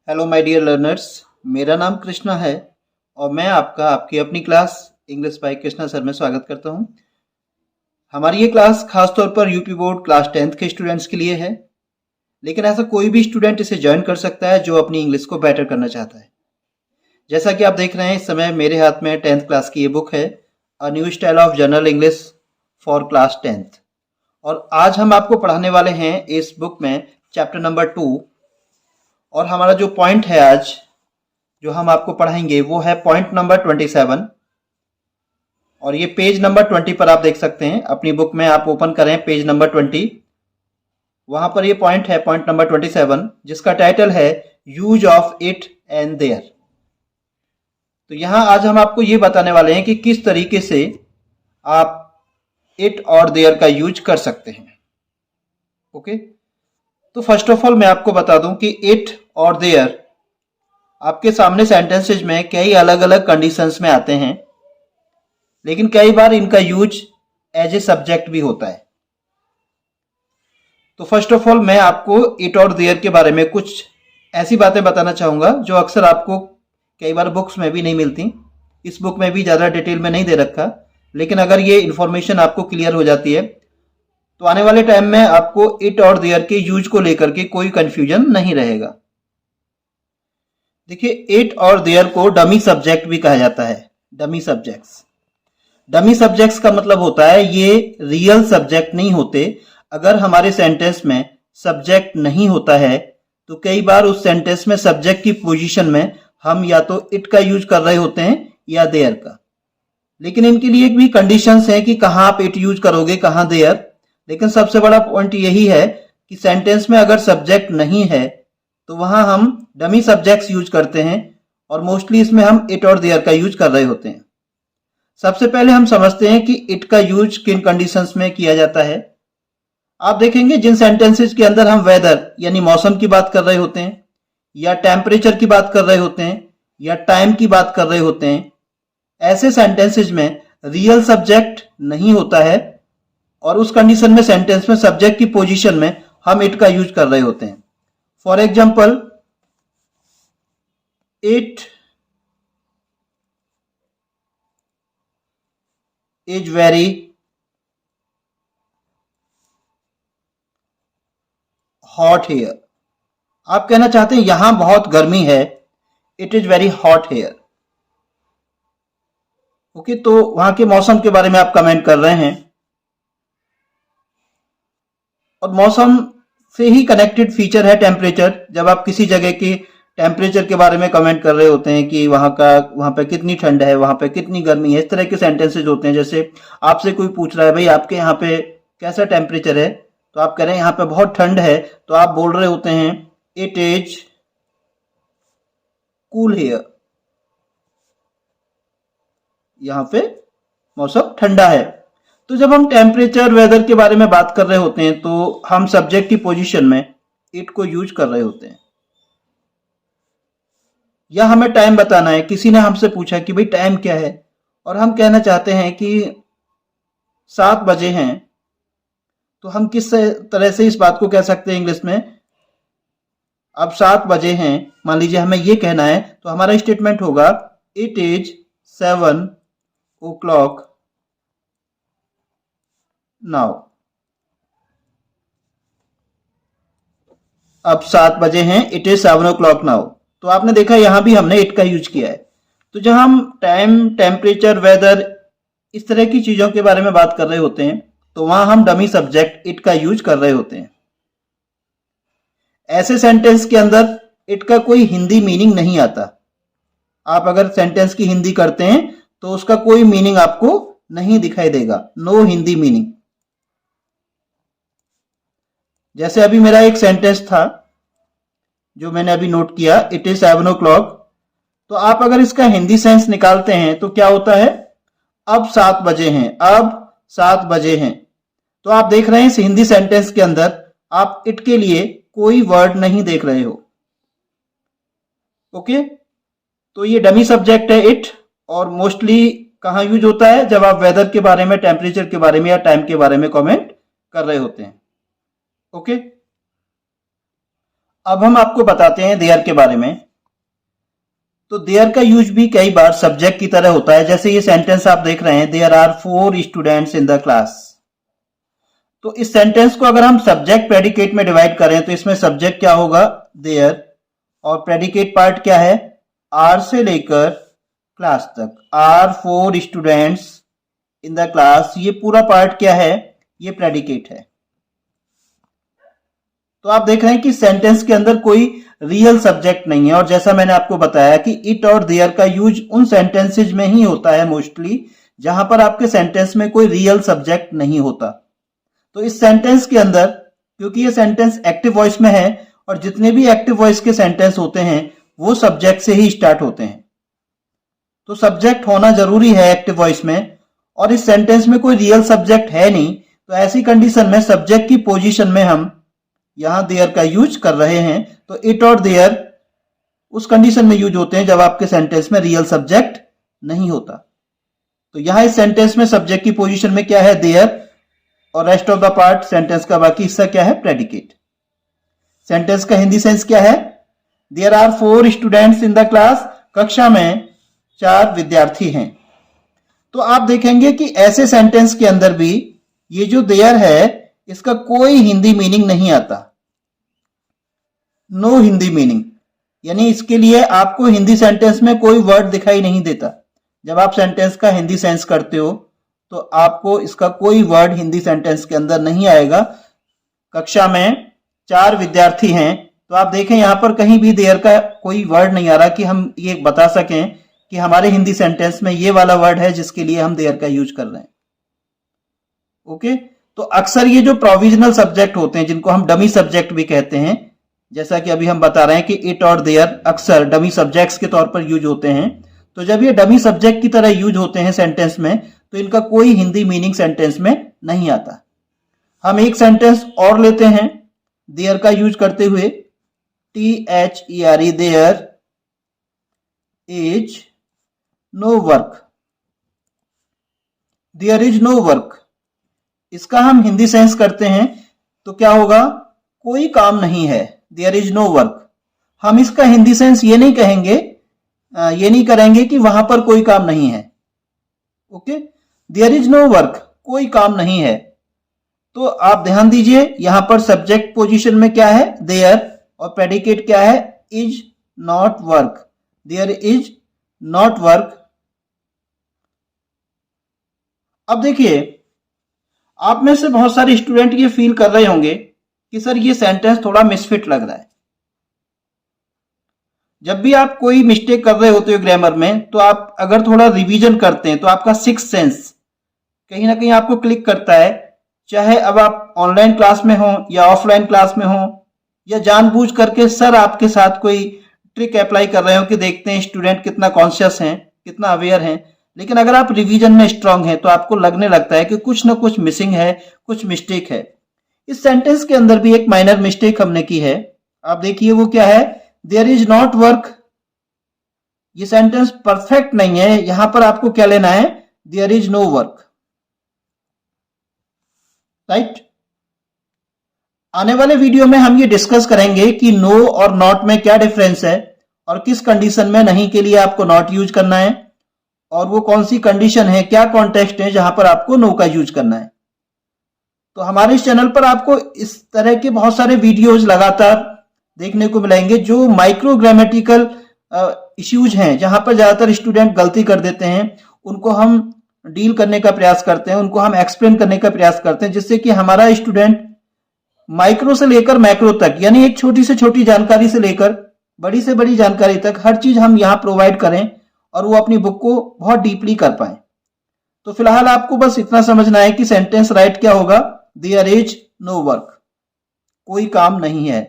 Hello my dear learners. मेरा नाम कृष्णा है और मैं आपका आपकी अपनी class English by Krishna sir में स्वागत करता हूं। हमारी ये क्लास खास तौर पर यूपी बोर्ड क्लास 10th के स्टूडेंट्स के लिए है, लेकिन ऐसा कोई भी स्टूडेंट इसे ज्वाइन कर सकता है जो अपनी इंग्लिश को बेटर करना चाहता है। जैसा कि आप देख रहे हैं इस समय मेरे हाथ में 10th क्लास की ये बुक है, a new style of general English for class 10th, और आज हम आपको पढ़ाने वाले हैं इस बुक में चैप्टर नंबर 2। और हमारा जो पॉइंट है आज जो हम आपको पढ़ाएंगे वो है पॉइंट नंबर 27, और ये पेज नंबर 20 पर आप देख सकते हैं। अपनी बुक में आप ओपन करें पेज नंबर 20, वहां पर ये पॉइंट है पॉइंट नंबर 27, जिसका टाइटल है use of it and there. तो यहां आज हम आपको ये बताने वाले हैं कि किस तरीके से आप इट और देयर का यूज कर सकते हैं। ओके, तो फर्स्ट ऑफ ऑल मैं आपको बता दूं कि इट और देयर आपके सामने सेंटेंसेज में कई अलग अलग कंडीशंस में आते हैं, लेकिन कई बार इनका यूज एज ए सब्जेक्ट भी होता है। तो फर्स्ट ऑफ ऑल मैं आपको इट और देयर के बारे में कुछ ऐसी बातें बताना चाहूंगा जो अक्सर आपको कई बार बुक्स में भी नहीं मिलती। इस बुक में भी ज़्यादा डिटेल में नहीं दे रखा, लेकिन अगर ये इन्फॉर्मेशन आपको क्लियर हो जाती है तो आने वाले टाइम में आपको इट और देयर के यूज को लेकर के कोई कंफ्यूजन नहीं रहेगा। देखिए, इट और देयर को डमी सब्जेक्ट भी कहा जाता है। डमी सब्जेक्ट्स, डमी सब्जेक्ट्स का मतलब होता है ये रियल सब्जेक्ट नहीं होते। अगर हमारे सेंटेंस में सब्जेक्ट नहीं होता है तो कई बार उस सेंटेंस में सब्जेक्ट की पोजीशन में हम या तो इट का यूज कर रहे होते हैं या देयर का। लेकिन इनके लिए भी कंडीशंस हैं कि कहाँ आप इट यूज करोगे, कहाँ देयर। लेकिन सबसे बड़ा पॉइंट यही है कि सेंटेंस में अगर सब्जेक्ट नहीं है तो वहां हम डमी सब्जेक्ट्स यूज करते हैं, और मोस्टली इसमें हम इट और देयर का यूज कर रहे होते हैं। सबसे पहले हम समझते हैं कि इट का यूज किन कंडीशंस में किया जाता है। आप देखेंगे जिन सेंटेंसेस के अंदर हम वेदर यानी मौसम की बात कर रहे होते हैं, या टेम्परेचर की बात कर रहे होते हैं, या टाइम की बात कर रहे होते हैं, ऐसे सेंटेंसेज में रियल सब्जेक्ट नहीं होता है, और उस कंडीशन में सेंटेंस में सब्जेक्ट की पोजीशन में हम इट का यूज कर रहे होते हैं। For example, it is very hot here. आप कहना चाहते हैं यहां बहुत गर्मी है, it is very hot here. Okay, तो वहां के मौसम के बारे में आप कमेंट कर रहे हैं, और मौसम से ही कनेक्टेड फीचर है टेम्परेचर। जब आप किसी जगह के टेम्परेचर के बारे में कमेंट कर रहे होते हैं कि वहां पे कितनी ठंड है, वहां पे कितनी गर्मी है, इस तरह के सेंटेंसेज होते हैं। जैसे आपसे कोई पूछ रहा है भाई आपके यहाँ पे कैसा टेम्परेचर है, तो आप कह रहे हैं यहाँ पे बहुत ठंड है, तो आप बोल रहे होते हैं इट इज कूल हियर। यहाँ पे मौसम ठंडा है। तो जब हम टेम्परेचर वेदर के बारे में बात कर रहे होते हैं तो हम सब्जेक्ट की पोजीशन में इट को यूज कर रहे होते हैं। या हमें टाइम बताना है, किसी ने हमसे पूछा कि भाई टाइम क्या है, और हम कहना चाहते हैं कि 7 बजे हैं, तो हम किस तरह से इस बात को कह सकते हैं इंग्लिश में। अब 7 बजे हैं, मान लीजिए हमें ये कहना है, तो हमारा स्टेटमेंट होगा इट इज 7 o'clock नाउ। अब 7 बजे हैं, इट इज 7 o'clock नाउ। तो आपने देखा यहां भी हमने इट का यूज किया है। तो जब हम टाइम, टेम्परेचर, वेदर, इस तरह की चीजों के बारे में बात कर रहे होते हैं तो वहां हम डमी सब्जेक्ट इट का यूज कर रहे होते हैं। ऐसे सेंटेंस के अंदर इट का कोई हिंदी मीनिंग नहीं आता। आप अगर सेंटेंस की हिंदी करते हैं तो उसका कोई मीनिंग आपको नहीं दिखाई देगा, नो हिंदी मीनिंग। जैसे अभी मेरा एक सेंटेंस था जो मैंने अभी नोट किया, इट इज 7 o'clock। तो आप अगर इसका हिंदी सेंस निकालते हैं तो क्या होता है, अब 7 बजे हैं, अब 7 बजे हैं। तो आप देख रहे हैं इस हिंदी सेंटेंस के अंदर आप इट के लिए कोई वर्ड नहीं देख रहे हो। ओके, तो ये डमी सब्जेक्ट है इट, और मोस्टली कहाँ यूज होता है, जब आप वेदर के बारे में, टेम्परेचर के बारे में या टाइम के बारे में कमेंट कर रहे होते हैं। ओके, अब हम आपको बताते हैं देयर के बारे में। तो देयर का यूज भी कई बार सब्जेक्ट की तरह होता है। जैसे ये सेंटेंस आप देख रहे हैं, there are 4 students in the class. तो इस सेंटेंस को अगर हम सब्जेक्ट प्रेडिकेट में डिवाइड करें तो इसमें सब्जेक्ट क्या होगा, देयर, और प्रेडिकेट पार्ट क्या है, आर से लेकर क्लास तक। Are 4 students in the class, ये पूरा पार्ट क्या है, ये प्रेडिकेट है। तो आप देख रहे हैं कि सेंटेंस के अंदर कोई रियल सब्जेक्ट नहीं है। और जैसा मैंने आपको बताया कि इट और देयर का यूज उन सेंटेंसेज में ही होता है मोस्टली जहां पर आपके सेंटेंस में कोई रियल सब्जेक्ट नहीं होता। तो इस सेंटेंस के अंदर, क्योंकि ये सेंटेंस एक्टिव वॉइस में है और जितने भी एक्टिव वॉइस के सेंटेंस होते हैं वो सब्जेक्ट से ही स्टार्ट होते हैं, तो सब्जेक्ट होना जरूरी है एक्टिव वॉइस में। और इस सेंटेंस में कोई रियल सब्जेक्ट है नहीं, तो ऐसी कंडीशन में सब्जेक्ट की पोजीशन में हम यहां देयर का यूज कर रहे हैं। तो इट और देयर उस कंडीशन में यूज होते हैं जब आपके सेंटेंस में रियल सब्जेक्ट नहीं होता। तो यहां इस सेंटेंस में सब्जेक्ट की पोजीशन में क्या है, देयर, और rest of the part sentence का बाकी हिस्सा क्या है, प्रेडिकेट। सेंटेंस का हिंदी सेंस क्या है, there are 4 students in the class, कक्षा में 4 विद्यार्थी हैं। तो आप देखेंगे कि ऐसे सेंटेंस के अंदर भी ये जो देयर है इसका कोई हिंदी मीनिंग नहीं आता, नो हिंदी मीनिंग, यानी इसके लिए आपको हिंदी सेंटेंस में कोई वर्ड दिखाई नहीं देता। जब आप सेंटेंस का हिंदी सेंस करते हो तो आपको इसका कोई वर्ड हिंदी सेंटेंस के अंदर नहीं आएगा। कक्षा में 4 विद्यार्थी हैं, तो आप देखें यहां पर कहीं भी देयर का कोई वर्ड नहीं आ रहा कि हम ये बता सकें कि हमारे हिंदी सेंटेंस में ये वाला वर्ड है जिसके लिए हम देयर का यूज कर रहे हैं। ओके, तो अक्सर ये जो प्रोविजनल सब्जेक्ट होते हैं जिनको हम डमी सब्जेक्ट भी कहते हैं, जैसा कि अभी हम बता रहे हैं कि इट और देयर अक्सर डमी सब्जेक्ट्स के तौर पर यूज होते हैं। तो जब ये डमी सब्जेक्ट की तरह यूज होते हैं सेंटेंस में, तो इनका कोई हिंदी मीनिंग सेंटेंस में नहीं आता। हम एक सेंटेंस और लेते हैं देयर का यूज करते हुए, THERE, there is no work, there is no work. इसका हम हिंदी सेंस करते हैं तो क्या होगा, कोई काम नहीं है, देयर इज नो वर्क। हम इसका हिंदी सेंस ये नहीं कहेंगे, ये नहीं करेंगे कि वहां पर कोई काम नहीं है। Okay, there is no work, कोई काम नहीं है। तो आप ध्यान दीजिए यहां पर सब्जेक्ट पोजीशन में क्या है, देयर, और प्रेडिकेट क्या है, is not work, there is not work. अब देखिए, आप में से बहुत सारे स्टूडेंट ये फील कर रहे होंगे कि सर ये सेंटेंस थोड़ा मिसफिट लग रहा है। जब भी आप कोई मिस्टेक कर रहे होते हो ग्रामर में, तो आप अगर थोड़ा रिवीजन करते हैं तो आपका सिक्स्थ सेंस कहीं ना कहीं आपको क्लिक करता है। चाहे अब आप ऑनलाइन क्लास में हो या ऑफलाइन क्लास में हो, या जानबूझ करके सर आपके साथ कोई ट्रिक अप्लाई कर रहे हो कि देखते हैं स्टूडेंट कितना कॉन्शियस हैं, कितना अवेयर हैं, लेकिन अगर आप रिवीजन में स्ट्रांग हैं तो आपको लगने लगता है कि कुछ ना कुछ मिसिंग है, कुछ मिस्टेक है। इस सेंटेंस के अंदर भी एक माइनर मिस्टेक हमने की है। आप देखिए वो क्या है, देयर इज नॉट वर्क। ये सेंटेंस परफेक्ट नहीं है, यहां पर आपको क्या लेना है, there is no work, right. आने वाले वीडियो में हम ये डिस्कस करेंगे कि नो और नॉट में क्या डिफरेंस है और किस कंडीशन में नहीं के लिए आपको नॉट यूज करना है, और वो कौन सी कंडीशन है, क्या कॉन्टेक्स्ट है जहां पर आपको नो का यूज करना है। तो हमारे इस चैनल पर आपको इस तरह के बहुत सारे वीडियोज लगातार देखने को मिलेंगे जो माइक्रो ग्रामेटिकल इश्यूज हैं, जहां पर ज्यादातर स्टूडेंट गलती कर देते हैं, उनको हम डील करने का प्रयास करते हैं, उनको हम एक्सप्लेन करने का प्रयास करते हैं, जिससे कि हमारा स्टूडेंट माइक्रो से लेकर मैक्रो तक, यानी एक छोटी से छोटी जानकारी से लेकर बड़ी से बड़ी जानकारी तक हर चीज हम यहाँ प्रोवाइड करें और वो अपनी बुक को बहुत डीपली कर पाए। तो फिलहाल आपको बस इतना समझना है कि सेंटेंस राइट क्या होगा, देयर इज नो वर्क, कोई काम नहीं है।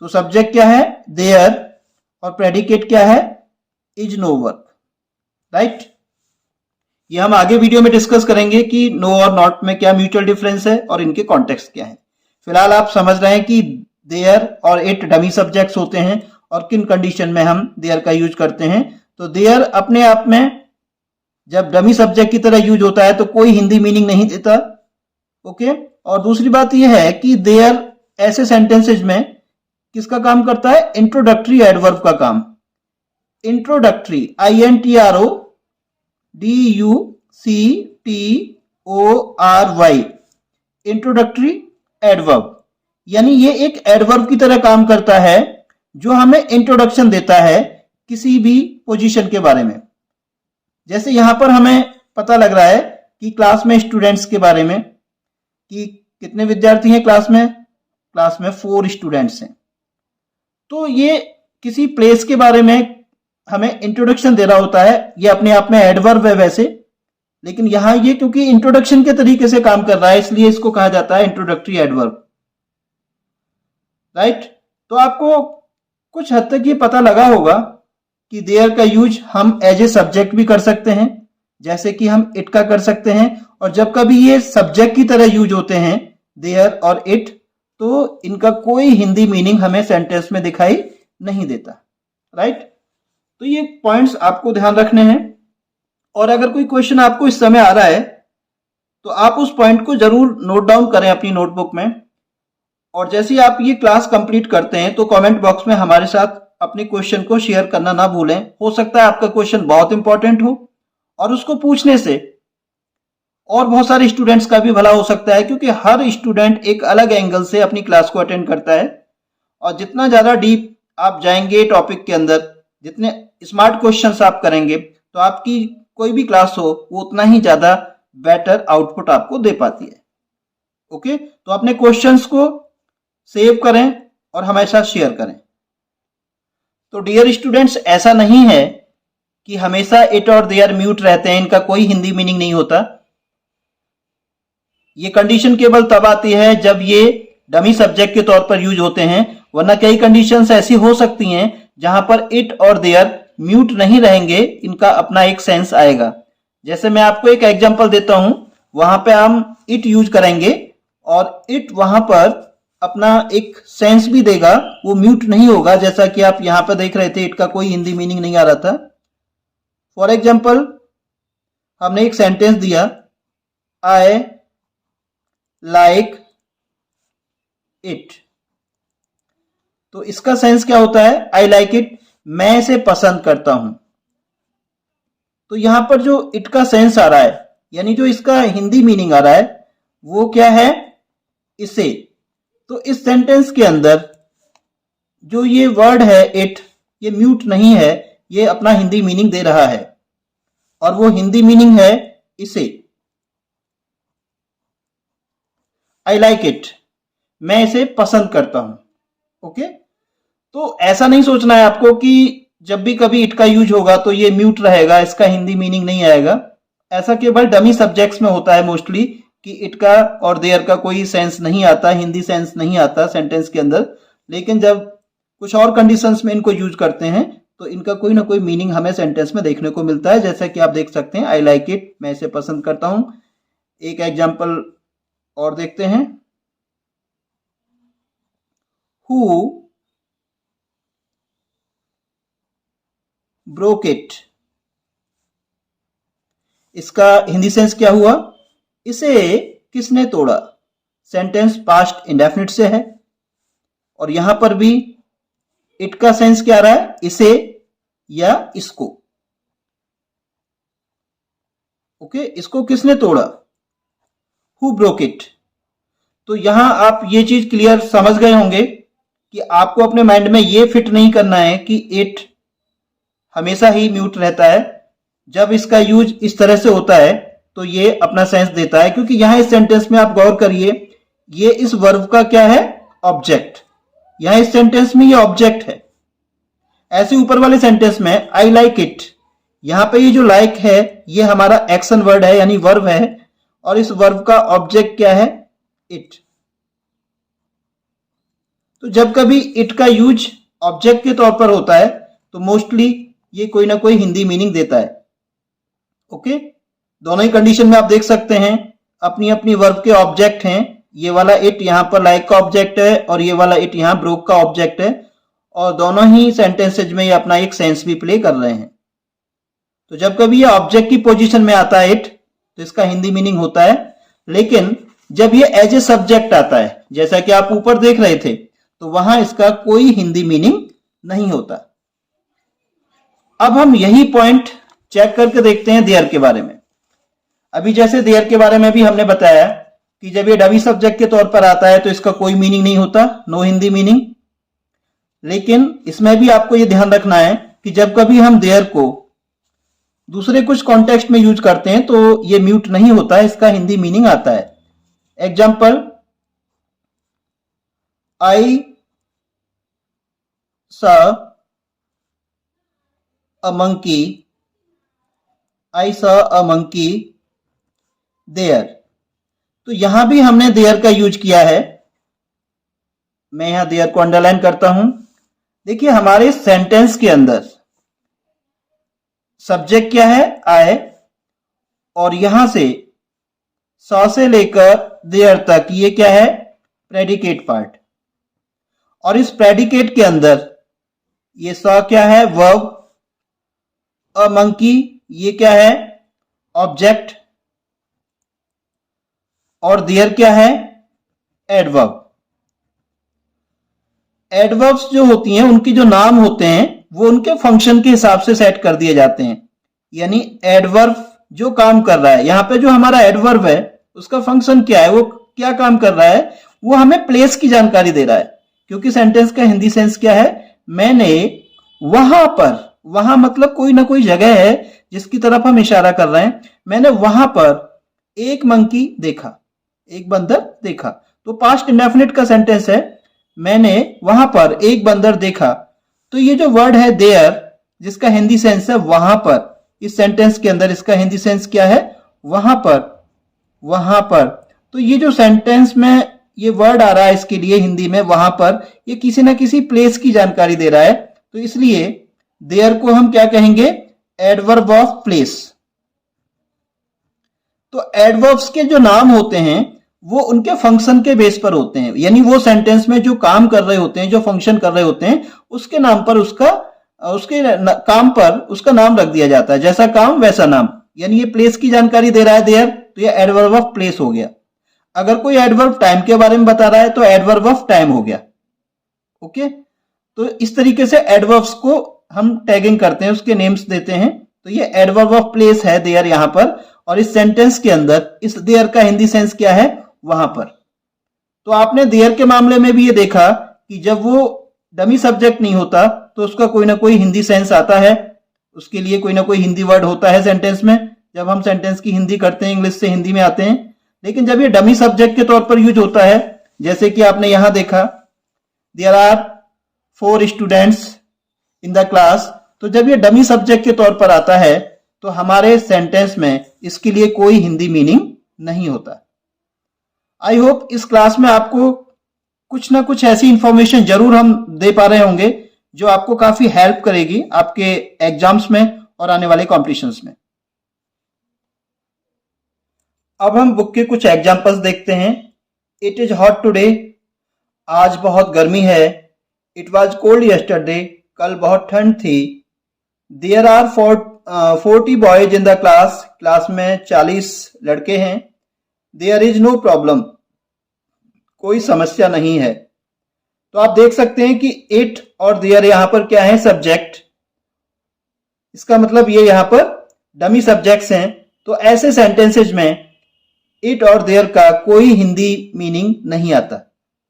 तो सब्जेक्ट क्या है, देयर, और प्रेडिकेट क्या है, इज नो वर्क, राइट। ये हम आगे वीडियो में डिस्कस करेंगे कि नो और नॉट में क्या म्यूचुअल डिफरेंस है और इनके कॉन्टेक्स्ट क्या है। फिलहाल आप समझ रहे हैं कि देयर और इट डमी सब्जेक्ट्स होते हैं और किन कंडीशन में हम देयर का यूज करते हैं। तो देयर अपने आप में जब डमी सब्जेक्ट की तरह यूज होता है तो कोई हिंदी मीनिंग नहीं देता, ओके। और दूसरी बात यह है कि देयर ऐसे सेंटेंसेज में किसका काम करता है? इंट्रोडक्टरी एडवर्ब का काम। इंट्रोडक्टरी, INTRODUCTORY, इंट्रोडक्टरी एडवर्ब, यानी ये एक एडवर्ब की तरह काम करता है जो हमें इंट्रोडक्शन देता है किसी भी पोजीशन के बारे में। जैसे यहां पर हमें पता लग रहा है कि क्लास में स्टूडेंट्स के बारे में, कि कितने विद्यार्थी हैं क्लास में? क्लास में 4 स्टूडेंट्स हैं। तो ये किसी प्लेस के बारे में हमें इंट्रोडक्शन दे रहा होता है। ये अपने आप में एडवर्ब है वैसे, लेकिन यहां ये क्योंकि इंट्रोडक्शन के तरीके से काम कर रहा है इसलिए इसको कहा जाता है इंट्रोडक्टरी एडवर्ब, राइट। तो आपको कुछ हद तक ये पता लगा होगा कि देयर का यूज हम एज ए सब्जेक्ट भी कर सकते हैं, जैसे कि हम इट का कर सकते हैं, और जब कभी ये सब्जेक्ट की तरह यूज होते हैं देयर और इट, तो इनका कोई हिंदी मीनिंग हमें सेंटेंस में दिखाई नहीं देता, राइट। तो ये पॉइंट्स आपको ध्यान रखने हैं, और अगर कोई क्वेश्चन आपको इस समय आ रहा है तो आप उस पॉइंट को जरूर नोट डाउन करें अपनी नोटबुक में। और जैसे ही आप ये क्लास कंप्लीट करते हैं तो कमेंट बॉक्स में हमारे साथ अपने क्वेश्चन को शेयर करना ना भूलें। हो सकता है आपका क्वेश्चन बहुत इंपॉर्टेंट हो और उसको पूछने से और बहुत सारे स्टूडेंट्स का भी भला हो सकता है, क्योंकि हर स्टूडेंट एक अलग एंगल से अपनी क्लास को अटेंड करता है। और जितना ज्यादा डीप आप जाएंगे टॉपिक के अंदर, जितने स्मार्ट क्वेश्चंस आप करेंगे, तो आपकी कोई भी क्लास हो वो उतना ही ज्यादा बेटर आउटपुट आपको दे पाती है। ओके, तो अपने क्वेश्चंस को सेव करें और हमेशा शेयर करें। तो डियर स्टूडेंट्स, ऐसा नहीं है कि हमेशा इट और देयर म्यूट रहते हैं, इनका कोई हिंदी मीनिंग नहीं होता। ये कंडीशन केवल तब आती है जब ये डमी सब्जेक्ट के तौर पर यूज होते हैं, वरना कई कंडीशंस ऐसी हो सकती हैं जहां पर इट और देयर म्यूट नहीं रहेंगे, इनका अपना एक सेंस आएगा। जैसे मैं आपको एक एग्जांपल देता हूं, वहां पे हम इट यूज करेंगे और इट वहां पर अपना एक सेंस भी देगा, वो म्यूट नहीं होगा। जैसा कि आप यहां पर देख रहे थे, इट का कोई हिंदी मीनिंग नहीं आ रहा था। फॉर एग्जाम्पल, हमने एक सेंटेंस दिया, आई लाइक इट, तो इसका सेंस क्या होता है? आई लाइक इट, मैं इसे पसंद करता हूं। तो यहां पर जो इट का सेंस आ रहा है, यानी जो इसका हिंदी मीनिंग आ रहा है, वो क्या है? इसे। तो इस सेंटेंस के अंदर जो ये वर्ड है इट, ये म्यूट नहीं है, ये अपना हिंदी मीनिंग दे रहा है, और वो हिंदी मीनिंग है इसे। आई लाइक इट, मैं इसे पसंद करता हूं। ओके, तो ऐसा नहीं सोचना है आपको कि जब भी कभी इट का यूज होगा तो ये म्यूट रहेगा, इसका हिंदी मीनिंग नहीं आएगा। ऐसा केवल डमी सब्जेक्ट्स में होता है मोस्टली, कि इट का और देयर का कोई सेंस नहीं आता, हिंदी सेंस नहीं आता सेंटेंस के अंदर। लेकिन जब कुछ और कंडीशंस में इनको यूज करते हैं तो इनका कोई ना कोई मीनिंग हमें सेंटेंस में देखने को मिलता है, जैसा कि आप देख सकते हैं, आई लाइक इट, मैं इसे पसंद करता हूं। एक एग्जाम्पल और देखते हैं, हु ब्रोक इट, इसका हिंदी सेंस क्या हुआ? इसे किसने तोड़ा। सेंटेंस पास्ट इंडेफिनिट से है, और यहां पर भी इट का सेंस क्या आ रहा है? इसे या इसको। ओके, इसको किसने तोड़ा? Who broke it. तो यहां आप ये चीज क्लियर समझ गए होंगे कि आपको अपने माइंड में ये फिट नहीं करना है कि इट हमेशा ही म्यूट रहता है। जब इसका यूज इस तरह से होता है तो ये अपना सेंस देता है, क्योंकि यहां इस सेंटेंस में आप गौर करिए, ये इस वर्ब का क्या है? ऑब्जेक्ट। यहां इस सेंटेंस में ये ऑब्जेक्ट है। ऐसे ऊपर वाले सेंटेंस में आई लाइक इट, यहां पे ये जो लाइक है ये हमारा एक्शन वर्ड है, यानी वर्ब है, और इस वर्ब का ऑब्जेक्ट क्या है? इट। तो जब कभी इट का यूज ऑब्जेक्ट के तौर पर होता है तो मोस्टली ये कोई ना कोई हिंदी मीनिंग देता है। ओके, दोनों ही कंडीशन में आप देख सकते हैं अपनी अपनी वर्ब के ऑब्जेक्ट हैं। ये वाला इट यहां पर लाइक का ऑब्जेक्ट है, और ये वाला इट यहां ब्रोक का ऑब्जेक्ट है, और दोनों ही सेंटेंसेज में ये अपना एक सेंस भी प्ले कर रहे हैं। तो जब कभी ये ऑब्जेक्ट की पोजीशन में आता है इट, तो इसका हिंदी मीनिंग होता है। लेकिन जब ये एज ए सब्जेक्ट आता है, जैसा कि आप ऊपर देख रहे थे, तो वहां इसका कोई हिंदी मीनिंग नहीं होता। अब हम यही पॉइंट चेक करके देखते हैं देयर के बारे में। अभी जैसे देयर के बारे में भी हमने बताया कि जब ये डमी सब्जेक्ट के तौर पर आता है तो इसका कोई मीनिंग नहीं होता, नो हिंदी मीनिंग। लेकिन इसमें भी आपको ये ध्यान रखना है कि जब कभी हम देयर को दूसरे कुछ कॉन्टेक्स्ट में यूज करते हैं तो ये म्यूट नहीं होता, इसका हिंदी मीनिंग आता है। Example, I saw a monkey, I saw a monkey there। तो यहां भी हमने देयर का यूज किया है। मैं यहां देयर को अंडरलाइन करता हूं। देखिए हमारे सेंटेंस के अंदर सब्जेक्ट क्या है, आई, और यहां से सॉ से लेकर देयर तक ये क्या है, प्रेडिकेट पार्ट। और इस प्रेडिकेट के अंदर ये सॉ क्या है, वर्ब, अ मंकी ये क्या है, ऑब्जेक्ट, और देयर क्या है, एडवर्ब। एडवर्ब्स जो होती हैं उनकी जो नाम होते हैं वो उनके फंक्शन के हिसाब से सेट कर दिए जाते हैं। यानी एडवर्ब जो काम कर रहा है, यहां पे जो हमारा एडवर्ब है उसका फंक्शन क्या है, वो क्या काम कर रहा है, वो हमें प्लेस की जानकारी दे रहा है। क्योंकि सेंटेंस का हिंदी सेंस क्या है, मैंने वहां पर, वहां मतलब कोई ना कोई जगह है जिसकी तरफ हम इशारा कर रहे हैं, मैंने वहां पर एक मंकी देखा, एक बंदर देखा। तो पास्ट इंडेफिनिट का सेंटेंस है, मैंने वहां पर एक बंदर देखा। तो ये जो वर्ड है देयर, जिसका हिंदी सेंस है वहां पर, इस सेंटेंस के अंदर इसका हिंदी सेंस क्या है, वहां पर, वहां पर। तो ये जो सेंटेंस में ये वर्ड आ रहा है इसके लिए हिंदी में वहां पर, ये किसी ना किसी प्लेस की जानकारी दे रहा है। तो इसलिए देयर को हम क्या कहेंगे, एडवर्ब ऑफ प्लेस। तो एडवर्ब्स के जो नाम होते हैं वो उनके फंक्शन के बेस पर होते हैं। यानी वो सेंटेंस में जो काम कर रहे होते हैं, जो फंक्शन कर रहे होते हैं, उसके नाम पर उसके काम पर उसका नाम रख दिया जाता है। जैसा काम वैसा नाम। यानी ये प्लेस की जानकारी दे रहा है देयर, तो ये एडवर्ब ऑफ प्लेस हो गया। अगर कोई एडवर्ब टाइम के बारे में बता रहा है तो एडवर्ब ऑफ टाइम हो गया। ओके, तो इस तरीके से एडवर्ब्स को हम टैगिंग करते हैं, उसके नेम्स देते हैं। तो ये एडवर्ब ऑफ प्लेस है देयर यहां पर, और इस सेंटेंस के अंदर इस देयर का हिंदी सेंस क्या है, वहां पर। तो आपने देयर के मामले में भी ये देखा कि जब वो डमी सब्जेक्ट नहीं होता तो उसका कोई ना कोई हिंदी सेंस आता है, उसके लिए कोई ना कोई हिंदी वर्ड होता है सेंटेंस में। जब हम सेंटेंस की हिंदी करते हैं, इंग्लिश से हिंदी में आते हैं। लेकिन जब ये डमी सब्जेक्ट के तौर पर यूज होता है, जैसे कि आपने यहां देखा, there are 4 students in the class, तो जब ये डमी सब्जेक्ट के तौर पर आता है तो हमारे सेंटेंस में इसके लिए कोई हिंदी मीनिंग नहीं होता। आई होप इस क्लास में आपको कुछ ना कुछ ऐसी इंफॉर्मेशन जरूर हम दे पा रहे होंगे जो आपको काफी हेल्प करेगी आपके एग्जाम्स में और आने वाले कॉम्पिटिशन्स में। अब हम बुक के कुछ एग्जाम्पल्स देखते हैं। इट इज हॉट टुडे, आज बहुत गर्मी है। इट वॉज कोल्ड यस्टरडे, कल बहुत ठंड थी। There are 40 boys in the class, class में 40 लड़के हैं। देयर इज नो प्रॉब्लम, कोई समस्या नहीं है। तो आप देख सकते हैं कि इट और देयर यहां पर क्या है, सब्जेक्ट। इसका मतलब ये यहां पर डमी सब्जेक्ट्स हैं। तो ऐसे सेंटेंसेज में इट और देयर का कोई हिंदी मीनिंग नहीं आता।